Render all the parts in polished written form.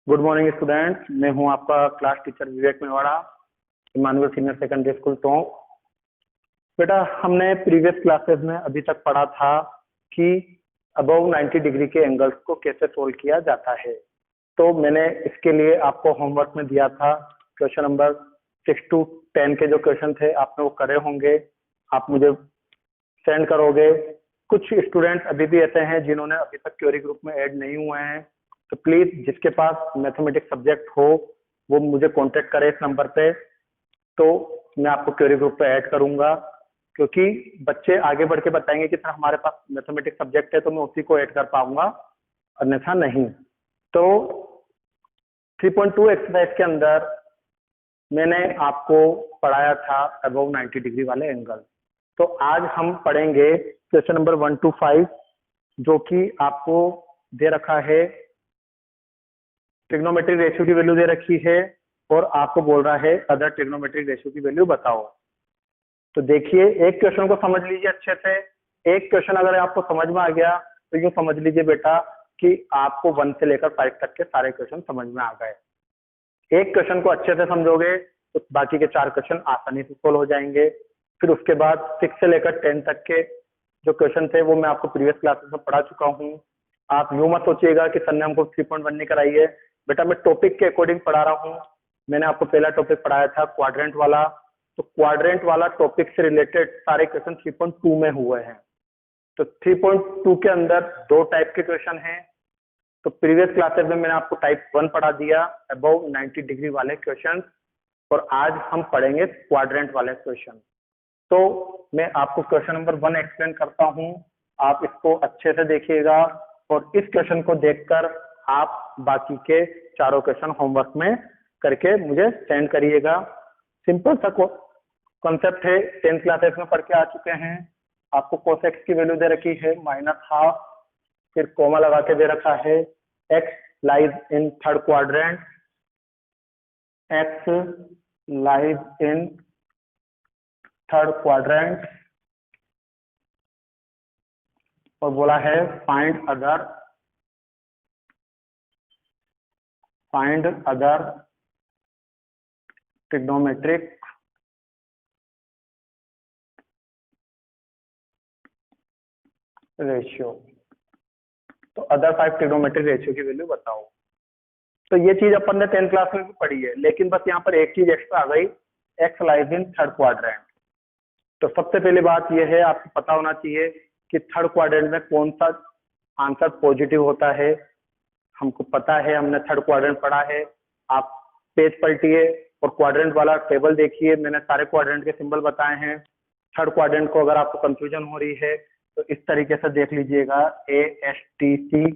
Good morning students, मैं हूं आपका class teacher Vivek Mewada, Emmanuel senior secondary school Tonk. बेटा, हमने प्रीवियस क्लासेस में अभी तक पढ़ा था कि अबव 90 डिग्री के एंगल्स को कैसे सोल्व किया जाता है। तो मैंने इसके लिए आपको होमवर्क में दिया था क्वेश्चन नंबर 6 to 10 के जो क्वेश्चन थे आपने वो करे होंगे, आप मुझे सेंड करोगे। कुछ स्टूडेंट्स अभी भी ऐसे हैं जिन्होंने अभी तक क्वेरी ग्रुप में ऐड नहीं हुए हैं, तो प्लीज जिसके पास मैथमेटिक्स सब्जेक्ट हो वो मुझे कांटेक्ट करे इस नंबर पे, तो मैं आपको क्वेरी ग्रुप पे ऐड करूंगा। क्योंकि बच्चे आगे बढ़ के बताएंगे कि सर हमारे पास मैथमेटिक्स सब्जेक्ट है, तो मैं उसी को ऐड कर पाऊंगा, अन्यथा नहीं। तो 3.2 एक्सरसाइज के अंदर मैंने आपको पढ़ाया था अबव 90 डिग्री वाले एंगल। तो आज हम पढ़ेंगे क्वेश्चन नंबर 1 to 5, जो कि आपको दे रखा है, ट्रिग्नोमेट्रिक रेशियो की वैल्यू दे रखी है और आपको बोल रहा है अदर ट्रिग्नोमेट्रिक रेशियो की वैल्यू बताओ। तो देखिए, एक क्वेश्चन को समझ लीजिए अच्छे से। एक क्वेश्चन अगर आपको समझ में आ गया तो यूं समझ लीजिए बेटा कि आपको 1 से लेकर 5 तक के सारे क्वेश्चन समझ में आ गए। एक क्वेश्चन को अच्छे से समझोगे तो बाकी के 4 क्वेश्चन आसानी से सोल्व हो जाएंगे। फिर उसके बाद 6 से लेकर 10 तक के जो क्वेश्चन थे वो मैं आपको प्रीवियस क्लासेस में पढ़ा चुका हूँ। आप यूं मत सोचिएगा कि सर ने हमको 3.1 नहीं कराई है। बेटा, मैं टॉपिक के अकॉर्डिंग पढ़ा रहा हूँ। मैंने आपको पहला टॉपिक पढ़ाया था क्वाड्रेंट वाला, तो क्वाड्रेंट वाला टॉपिक से रिलेटेड सारे क्वेश्चन 3.2 में हुए हैं। तो 3.2 के अंदर 2 टाइप के क्वेश्चन हैं। तो प्रीवियस क्लासेस में मैंने आपको टाइप 1 पढ़ा दिया, अबव 90 डिग्री वाले क्वेश्चन, और आज हम पढ़ेंगे क्वाड्रेंट वाले क्वेश्चन। तो मैं आपको क्वेश्चन नंबर 1 एक्सप्लेन करता हूं, आप इसको अच्छे से देखिएगा और इस क्वेश्चन को देखकर आप बाकी के चारों क्वेश्चन होमवर्क में करके मुझे सेंड करिएगा। सिंपल सा कॉन्सेप्ट है, 10th क्लासेस में पढ़ के आ चुके हैं। आपको cos x की वैल्यू दे रखी है -12, फिर कोमा लगा के दे रखा है x lies in third quadrant, x lies in third quadrant, और बोला है फाइंड अदर ट्रिग्नोमेट्रिक रेशियो। तो अदर 5 ट्रिग्नोमेट्रिक रेशियो की वैल्यू बताओ। तो ये चीज अपन ने 10th क्लास में भी पढ़ी है, लेकिन बस यहाँ पर एक चीज एक्स्ट्रा आ गई, x lies in third quadrant. तो सबसे पहली बात यह है, आपको पता होना चाहिए कि थर्ड क्वाड्रेंट में कौन सा आंसर पॉजिटिव होता है। हमको पता है, हमने थर्ड क्वाड्रेंट पढ़ा है। आप पेज पलटिए और क्वाड्रेंट वाला टेबल देखिए, मैंने सारे क्वाड्रेंट के सिंबल बताए हैं। थर्ड क्वाड्रेंट को अगर आपको कंफ्यूजन हो रही है तो इस तरीके से देख लीजिएगा, ASTC।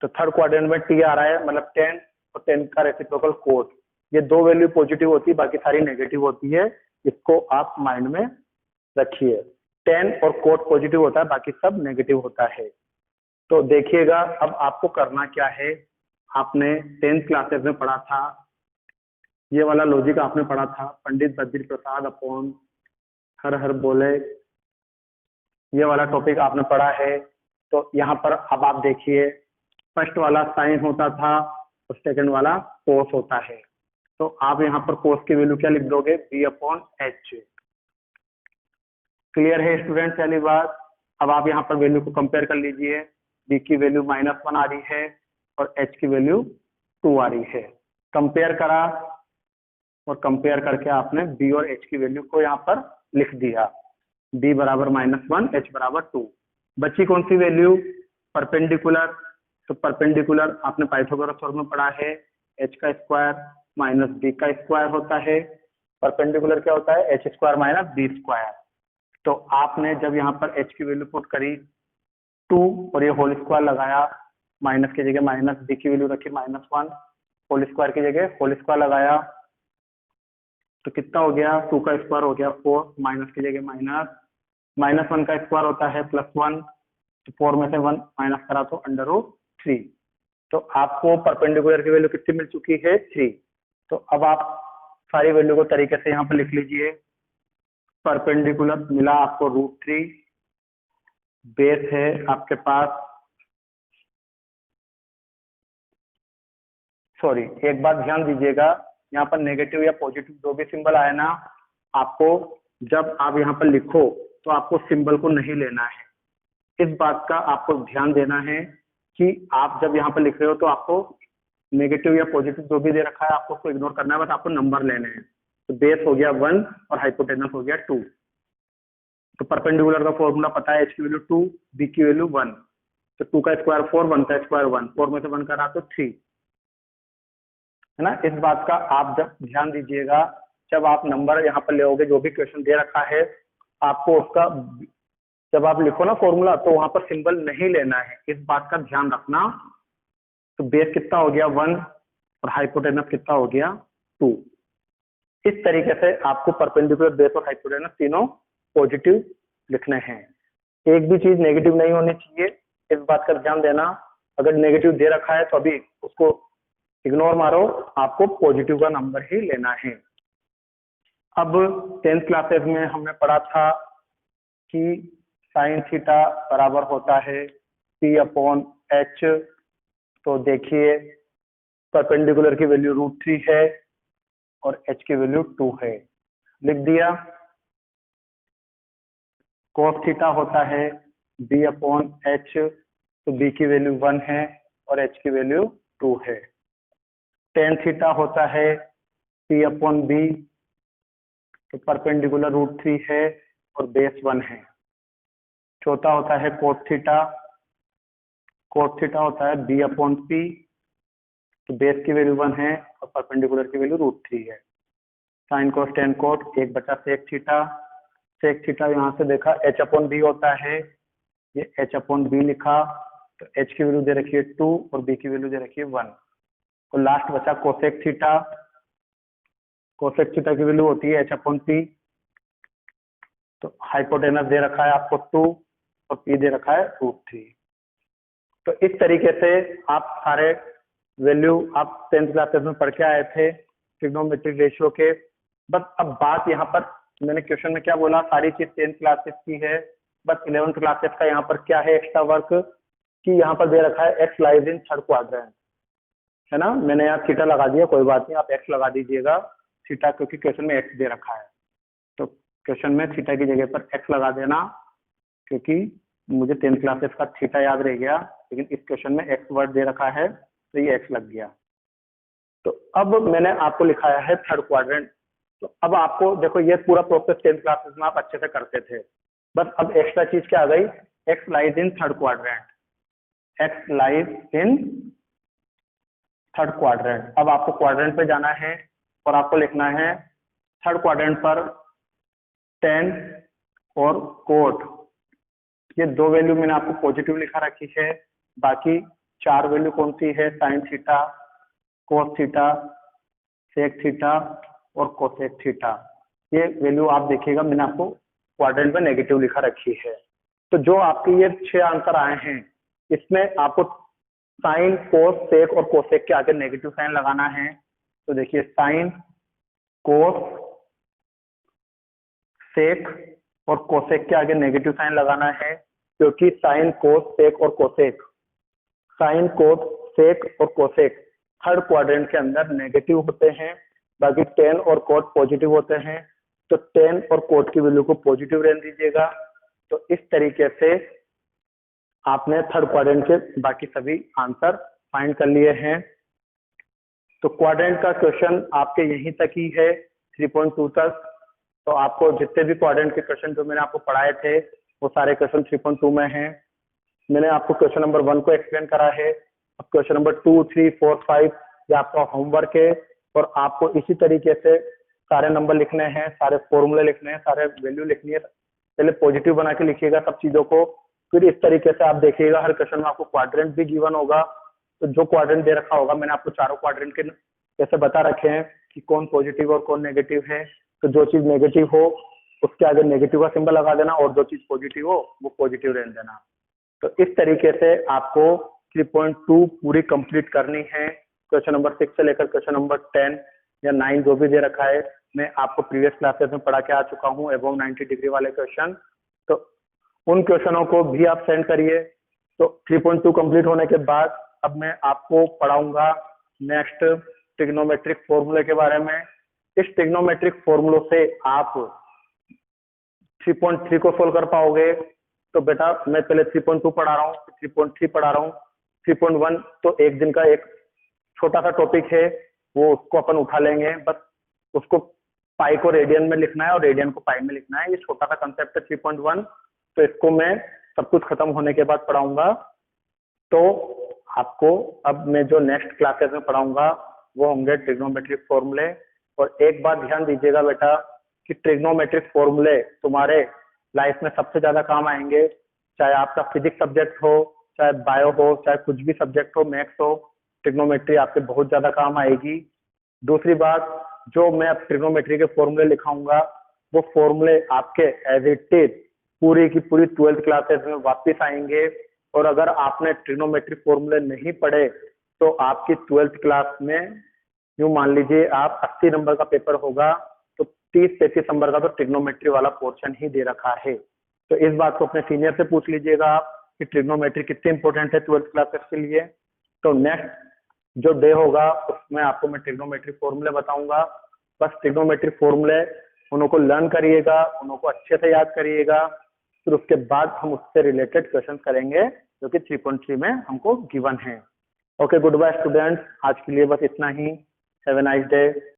तो थर्ड क्वाड्रेंट में T आ रहा है, मतलब 10 और 10 का रेसिप्रोकल कोट। ये 2 वैल्यू पॉजिटिव होती है, बाकी सारी नेगेटिव होती है। इसको आप माइंड में रखिए। 10 और कोट पॉजिटिव होता है, बाकी सब नेगेटिव होता है। तो देखिएगा, अब आपको करना क्या है। आपने 10th क्लासेस में पढ़ा था, ये वाला लॉजिक आपने पढ़ा था, पंडित बद्री प्रसाद अपॉन हर हर बोले, ये वाला टॉपिक आपने पढ़ा है। तो यहाँ पर अब आप देखिए, फर्स्ट वाला साइन होता था और सेकंड वाला कोस होता है। तो आप यहाँ पर कोस की वैल्यू क्या लिख दोगे, B/H। क्लियर है स्टूडेंट पहली बात। अब आप यहाँ पर वैल्यू को कंपेयर कर लीजिए, B की वैल्यू -1 आ रही है और H की वैल्यू 2 आ रही है। कंपेयर करा और कंपेयर करके आपने B और H की वैल्यू को यहाँ पर लिख दिया, B बराबर -1, H बराबर 2। बची कौन सी वैल्यू, परपेंडिकुलर। तो परपेंडिकुलर आपने पाइथागोरस थ्योरम में पढ़ा है, H का स्क्वायर माइनस B का स्क्वायर होता है। परपेंडिकुलर क्या होता है, H² माइनस B स्क्वायर। तो आपने जब यहाँ पर H की वैल्यू पुट करी 2 और ये होल स्क्वायर लगाया, माइनस की जगह माइनस, B की वैल्यू रखी -1, होल स्क्वायर की जगह होल स्क्वायर लगाया, तो कितना हो गया, 2 का स्क्वायर हो गया 4, माइनस की जगह -1 का स्क्वायर होता है +1, तो 4 में से 1 माइनस करा तो √3। तो आपको परपेंडिकुलर की वैल्यू कितनी मिल चुकी है, 3। तो अब आप सारी वैल्यू को तरीके से यहाँ पर लिख लीजिए। परपेंडिकुलर मिला आपको √3, बेस है आपके पास सॉरी, एक बात ध्यान दीजिएगा, यहाँ पर नेगेटिव या पॉजिटिव जो भी सिंबल आए ना, आपको जब आप यहाँ पर लिखो तो आपको सिंबल को नहीं लेना है। इस बात का आपको ध्यान देना है कि आप जब यहाँ पर लिख रहे हो तो आपको नेगेटिव या पॉजिटिव जो भी दे रखा है आपको उसको इग्नोर करना है, बस आपको नंबर लेने हैं। तो बेस हो गया 1 और हाइपोटेनस हो गया 2। तो परपेंडिकुलर का फॉर्मूला पता है, एच की वैल्यू 2, बी की वैल्यू 1। तो 2 का स्क्वायर 4, 1 का स्क्वायर 1, 4 में से 1 करा तो 3, है ना। इस बात का आप जब ध्यान दीजिएगा, जब आप नंबर यहाँ पर लेओगे, जो भी क्वेश्चन दे रखा है आपको उसका जब आप लिखो ना फॉर्मूला, तो वहां पर सिंबल नहीं लेना है, इस बात का ध्यान रखना। तो बेस कितना हो गया 1 और हाइपोटेनस कितना हो गया 2। इस तरीके से आपको परपेंडिकुलर, बेस और हाइपोटेनस तीनों पॉजिटिव लिखने हैं। एक भी चीज नेगेटिव नहीं होनी चाहिए, इस बात का ध्यान देना। अगर नेगेटिव दे रखा है तो अभी उसको इग्नोर मारो, आपको पॉजिटिव का नंबर ही लेना है। अब 10th क्लासेस में हमने पढ़ा था कि साइन थीटा बराबर होता है P/H। तो देखिए परपेंडिकुलर की वैल्यू √3 है और H की वैल्यू 2 है, लिख दिया। cos थीटा होता है B/H, तो B की वैल्यू 1 है और H की वैल्यू 2 है। tan थीटा होता है P/B, तो परपेंडिकुलर √3 है और बेस 1 है। चौथा होता है cos थीटा होता है B/P, तो बेस की वैल्यू 1 है और परपेंडिकुलर की वैल्यू √3 है। Sine cos tan cot 1/sec theta, sec theta यहाँ से देखा H/B होता है, ये H/B लिखा, तो H की वैल्यू दे रखी है 2 और B की वैल्यू दे रखी है 1। और लास्ट बचा कोसेक थीटा, कोसेक थीटा की वैल्यू होती है H/P, तो हाइपोटेनस दे रखा है आपको 2 और P दे रखा है √3। तो इस तरीके से आप सारे वैल्यू आप 10th क्लासेस में पढ़ के आए थे ट्रिग्नोमेट्रिक रेशियो के। बस अब बात यहाँ पर, मैंने क्वेश्चन में क्या बोला, सारी चीज 10th क्लासेस की है, बस 11th क्लासेस का यहाँ पर क्या है एक्स्ट्रा वर्क, कि यहाँ पर दे रखा है x lies in third quadrant, है ना। मैंने यहाँ थीटा लगा दिया, कोई बात नहीं, आप एक्स लगा दीजिएगा थीटा, क्योंकि क्वेश्चन में एक्स दे रखा है। तो क्वेश्चन में थीटा की जगह पर एक्स लगा देना, क्योंकि मुझे 10th क्लासेस का थीटा याद रह गया, लेकिन इस क्वेश्चन में एक्स वर्ड दे रखा है तो ये एक्स लग गया। तो अब मैंने आपको लिखाया है थर्ड क्वाड्रेंट। तो अब आपको देखो, ये पूरा प्रोसेस 10th क्लासेस में आप अच्छे से करते थे, बस अब एक्स्ट्रा चीज क्या आ गई, x lies in third quadrant, x lies in third quadrant. अब आपको क्वाड्रेंट पे जाना है और आपको लिखना है थर्ड क्वाड्रेंट पर टेन और कोट, ये दो वैल्यू मैंने आपको पॉजिटिव लिखा रखी है, बाकी 4 वैल्यू कौन सी है, sine theta, cos theta, sec theta और कोसेक थीटा। ये वैल्यू आप देखिएगा मैंने आपको क्वाड्रेंट में नेगेटिव लिखा रखी है। तो जो आपके ये 6 आंसर आए हैं, इसमें आपको साइन, कोस, सेक और कोसेक के आगे नेगेटिव साइन लगाना है। तो देखिए साइन, कोस, सेक और कोसेक के आगे नेगेटिव साइन लगाना है, क्योंकि साइन, कोस, सेक और कोसेक, साइन, कोस, सेक और कोसेक थर्ड क्वाड्रेंट के अंदर नेगेटिव होते हैं, बाकी टेन और कोट पॉजिटिव होते हैं। तो टेन और कोट की वैल्यू को पॉजिटिव रहने दीजिएगा। तो इस तरीके से आपने थर्ड क्वाड्रेंट के बाकी सभी आंसर फाइंड कर लिए हैं। तो क्वाड्रेंट का क्वेश्चन आपके यहीं तक ही है, 3.2 तक। तो आपको जितने भी क्वाड्रेंट के क्वेश्चन जो मैंने आपको पढ़ाए थे वो सारे क्वेश्चन 3.2 में हैं। मैंने आपको क्वेश्चन नंबर 1 को एक्सप्लेन करा है, अब क्वेश्चन नंबर 2, 3, 4, 5 ये आपका होमवर्क है, और आपको इसी तरीके से सारे नंबर लिखने हैं, सारे फॉर्मूले लिखने हैं, सारे वैल्यू लिखनी है। पहले पॉजिटिव बना के लिखिएगा सब चीजों को, फिर इस तरीके से आप देखिएगा हर क्वेश्चन में आपको क्वाड्रेंट भी गिवन होगा। तो जो क्वाड्रेंट दे रखा होगा, मैंने आपको चारों क्वाड्रेंट के जैसे बता रखे हैं कि कौन पॉजिटिव और कौन नेगेटिव है। तो जो चीज नेगेटिव हो उसके आगे नेगेटिव का सिंबल लगा देना, और जो चीज पॉजिटिव हो वो पॉजिटिव रहने देना। तो इस तरीके से आपको 3.2 पूरी कंप्लीट करनी है। क्वेश्चन नंबर 6 से लेकर क्वेश्चन नंबर 10 या 9 जो भी दे रखा है, मैं आपको प्रीवियस क्लासेस में पढ़ा के आ चुका हूँ, एबव 90 डिग्री वाले क्वेश्चन। तो उन क्वेश्चनों को भी आप सेंड करिए। तो 3.2 कंप्लीट होने के बाद अब मैं आपको पढ़ाऊंगा नेक्स्ट ट्रिग्नोमेट्रिक फॉर्मूले के बारे में। इस ट्रिग्नोमेट्रिक फॉर्मूलों से आप 3.3 को सोल्व कर पाओगे। तो बेटा मैं पहले 3.2 पढ़ा रहा हूँ, 3.3 पढ़ा रहा हूँ, 3.1 तो एक दिन का एक छोटा सा टॉपिक है, वो उसको अपन उठा लेंगे। बस उसको पाई को रेडियन में लिखना है और रेडियन को पाई में लिखना है। ये छोटा सा कंसेप्ट है 3.1, तो इसको मैं सब कुछ खत्म होने के बाद पढ़ाऊंगा। तो आपको अब मैं जो नेक्स्ट क्लासेस में पढ़ाऊंगा वो होंगे ट्रिग्नोमेट्रिक फॉर्मूले। और एक बात ध्यान दीजिएगा बेटा कि ट्रिग्नोमेट्रिक फॉर्मूले तुम्हारे लाइफ में सबसे ज्यादा काम आएंगे, चाहे आपका फिजिक्स सब्जेक्ट हो, चाहे बायो हो, चाहे कुछ भी सब्जेक्ट हो, मैथ्स हो, ट्रिग्नोमेट्री आपके बहुत ज्यादा काम आएगी। दूसरी बात, जो मैं अब ट्रिग्नोमेट्री के फॉर्मूले लिखाऊंगा वो फॉर्मूले आपके एज इट इज पूरी की पूरी 12th क्लासेस में वापस आएंगे। और अगर आपने ट्रिग्नोमेट्री फॉर्मूले नहीं पढ़े तो आपकी 12th क्लास में यूं मान लीजिए आप 80 नंबर का पेपर होगा तो 30-35 नंबर का तो ट्रिग्नोमेट्री वाला पोर्शन ही दे रखा है। तो इस बात को अपने सीनियर से पूछ लीजिएगा आप कि ट्रिग्नोमेट्री कितनी इंपॉर्टेंट है 12th क्लासेस के लिए। तो नेक्स्ट जो डे होगा उसमें आपको मैं ट्रिग्नोमेट्री फॉर्मूले बताऊंगा। बस ट्रिग्नोमेट्री फॉर्मूले उनको लर्न करिएगा, उनको अच्छे से याद करिएगा, फिर उसके बाद हम उससे रिलेटेड क्वेश्चन करेंगे जो कि 3.3 में हमको गिवन है। ओके, गुड बाय स्टूडेंट्स, आज के लिए बस इतना ही। Have a nice day.